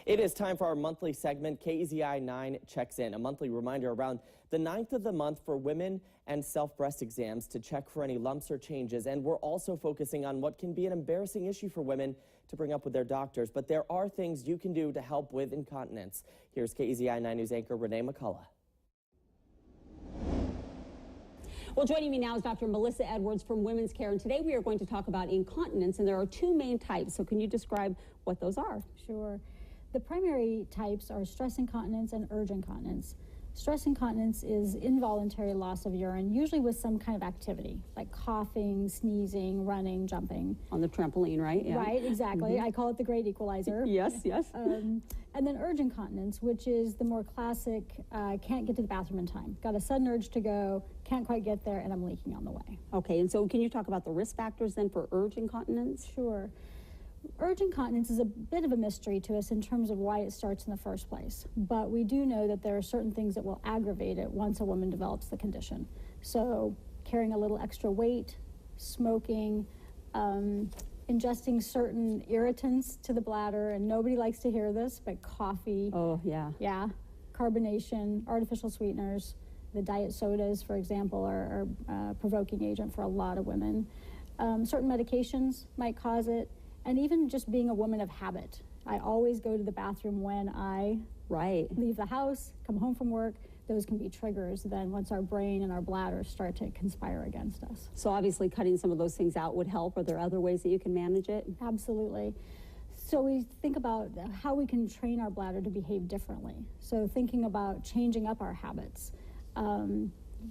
It is time for our monthly segment, KEZI 9 Checks In, a monthly reminder around the 9th of the month for women and self-breast exams to check for any lumps or changes. And we're also focusing on what can be an embarrassing issue for women to bring up with their doctors. But there are things you can do to help with incontinence. Here's KEZI 9 News anchor Renee McCullough. Well, joining me now is Dr. Melissa Edwards from Women's Care, and today we are going to talk about incontinence, and there are two main types. So can you describe what those are? Sure. The primary types are stress incontinence and urge incontinence. Stress incontinence is involuntary loss of urine, usually with some kind of activity, like coughing, sneezing, running, jumping. On the trampoline, right? Yeah. Right, exactly. I call it the great equalizer. Yes, yes. And then urge incontinence, which is the more classic, can't get to the bathroom in time. Got a sudden urge to go, can't quite get there, and I'm leaking on the way. Okay, and so can you talk about the risk factors then for urge incontinence? Sure. Urge incontinence is a bit of a mystery to us in terms of why it starts in the first place. But we do know that there are certain things that will aggravate it once a woman develops the condition. So carrying a little extra weight, smoking, ingesting certain irritants to the bladder, and nobody likes to hear this, but coffee. Oh, yeah. Yeah. Carbonation, artificial sweeteners, the diet sodas, for example, are a provoking agent for a lot of women. Certain medications might cause it. And even just being a woman of habit. I always go to the bathroom when I leave the house, come home from work. Those can be triggers then once our brain and our bladder start to conspire against us. So obviously cutting some of those things out would help. Are there other ways that you can manage it? Absolutely. So we think about how we can train our bladder to behave differently. So thinking about changing up our habits.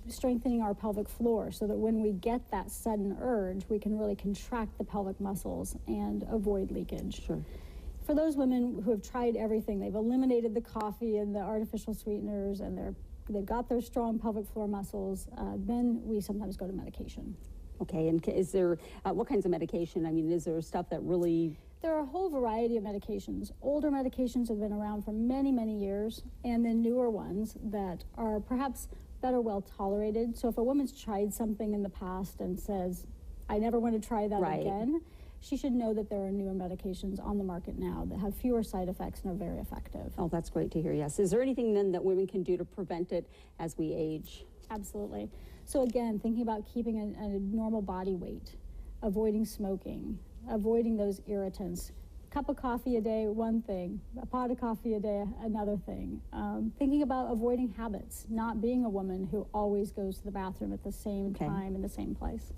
Strengthening our pelvic floor so that when we get that sudden urge, we can really contract the pelvic muscles and avoid leakage. Sure. For those women who have tried everything, they've eliminated the coffee and the artificial sweeteners, and they've got their strong pelvic floor muscles, then we sometimes go to medication. Okay, and is there, what kinds of medication? I mean, is there stuff that really... There are a whole variety of medications. Older medications have been around for many, many years, and then newer ones that are perhaps better well tolerated. So if a woman's tried something in the past and says, I never want to try that again, she should know that there are newer medications on the market now that have fewer side effects and are very effective. Oh, that's great to hear, yes. Is there anything then that women can do to prevent it as we age? Absolutely. So again, thinking about keeping a normal body weight, avoiding smoking, avoiding those irritants. Cup of coffee a day, one thing. A pot of coffee a day, another thing. Thinking about avoiding habits, not being a woman who always goes to the bathroom at the same time in the same place.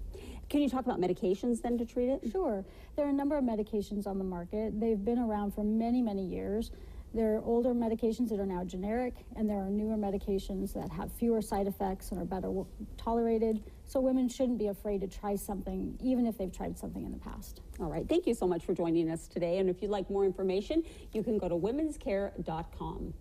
Can you talk about medications then to treat it? Sure. There are a number of medications on the market. They've been around for many, many years. There are older medications that are now generic, and there are newer medications that have fewer side effects and are better tolerated. So women shouldn't be afraid to try something, even if they've tried something in the past. All right. Thank you so much for joining us today. And if you'd like more information, you can go to womenscare.com.